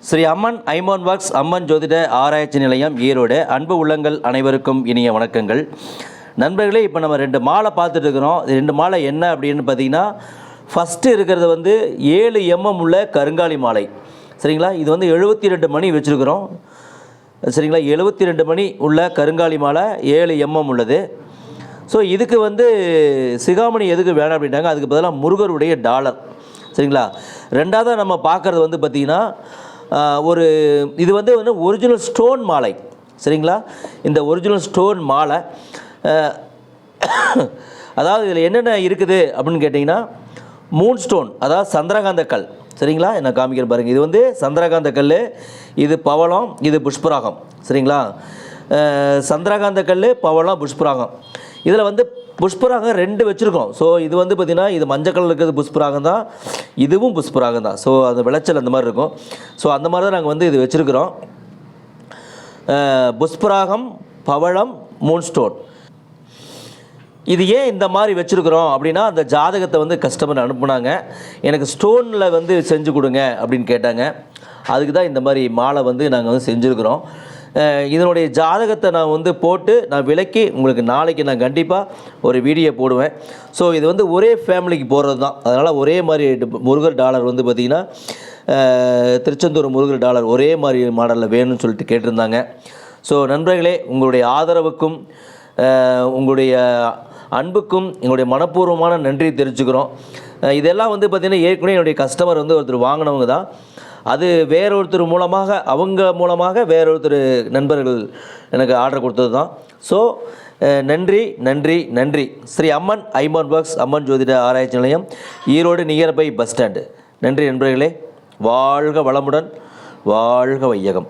ஸ்ரீ அம்மன் ஐமான் works அம்மன் ஜோதிட ஆராய்ச்சி நிலையம் ஈரோடு. அன்பு உள்ளங்கள் அனைவருக்கும் இனிய வணக்கங்கள். நண்பர்களே, இப்போ நம்ம 2 மாலை பார்த்துட்டு இருக்கிறோம். 2 மாலை என்ன அப்படின்னு பார்த்தீங்கன்னா, ஃபஸ்ட்டு இருக்கிறது வந்து 7 mm உள்ள கருங்காலி மாலை. சரிங்களா? இது வந்து 72 மணி வச்சுருக்கிறோம். சரிங்களா? 72 மணி உள்ள கருங்காலி மாலை 7 mm உள்ளது. ஸோ இதுக்கு வந்து சிகாமணி எதுக்கு வேணாம் அப்படின்ட்டாங்க, அதுக்கு பதிலாக முருகருடைய டாலர். சரிங்களா? ரெண்டாவது நம்ம பார்க்குறது வந்து பார்த்திங்கன்னா, இது வந்து ஒரிஜினல் ஸ்டோன் மாலை. சரிங்களா? இந்த ஒரிஜினல் ஸ்டோன் மாலை, அதாவது இதில் என்னென்ன இருக்குது அப்படின்னு கேட்டிங்கன்னா, மூன் ஸ்டோன், அதாவது சந்திரகாந்த கல். சரிங்களா? நான் காமிக்கிறேன் பாருங்கள். இது வந்து சந்திரகாந்த கல், இது பவளம், இது புஷ்பராகம். சரிங்களா? சந்திரகாந்த கல், பவளம், புஷ்பராகம். இதில் வந்து புஷ்பராகம் 2 வச்சுருக்கோம். ஸோ இது வந்து பார்த்திங்கன்னா, இது மஞ்சள் கலர் இருக்கிறது புஷ்பராகம் தான், இதுவும் புஷ்பராகம் தான். ஸோ அந்த விளைச்சல் அந்த மாதிரி இருக்கும். ஸோ அந்த மாதிரி தான் நாங்கள் வந்து இது வச்சுருக்கிறோம். புஷ்பராகம், பவளம், மூன் ஸ்டோன். இது ஏன் இந்த மாதிரி வச்சுருக்குறோம் அப்படின்னா, அந்த ஜாதகத்தை வந்து கஸ்டமர் அனுப்புனாங்க, எனக்கு ஸ்டோனில் வந்து செஞ்சு கொடுங்க அப்படின்னு கேட்டாங்க. அதுக்கு தான் இந்த மாதிரி மாலை வந்து நாங்கள் வந்து செஞ்சுருக்குறோம். இதனுடைய ஜாதகத்தை நான் வந்து போட்டு நான் விளக்கி உங்களுக்கு நாளைக்கு நான் கண்டிப்பாக ஒரு வீடியோ போடுவேன். ஸோ இது வந்து ஒரே ஃபேமிலிக்கு போகிறது தான். அதனால் ஒரே மாதிரி முருகர் டாலர் வந்து பார்த்திங்கன்னா, திருச்செந்தூர் முருகர் டாலர் ஒரே மாதிரி மாடலில் வேணும்னு சொல்லிட்டு கேட்டிருந்தாங்க. ஸோ நண்பர்களே, உங்களுடைய ஆதரவுக்கும் உங்களுடைய அன்புக்கும் எங்களுடைய மனப்பூர்வமான நன்றி தெரிவிச்சுக்கிறோம். இதெல்லாம் வந்து பார்த்திங்கன்னா, ஏற்கனவே என்னுடைய கஸ்டமர் வந்து ஒருத்தர் வாங்கினவங்க தான். அது வேறொருத்தர் மூலமாக, அவங்க மூலமாக வேறொருத்தர் நண்பர்கள் எனக்கு ஆர்டர் கொடுத்தது தான். ஸோ நன்றி நன்றி நன்றி. ஸ்ரீ அம்மன் ஐமான் ஒர்க்ஸ் அம்மன் ஜோதிட ஆராய்ச்சி நிலையம், ஈரோடு, நியர்பை பஸ் ஸ்டாண்டு. நன்றி நண்பர்களே. வாழ்க வளமுடன், வாழ்க வையகம்.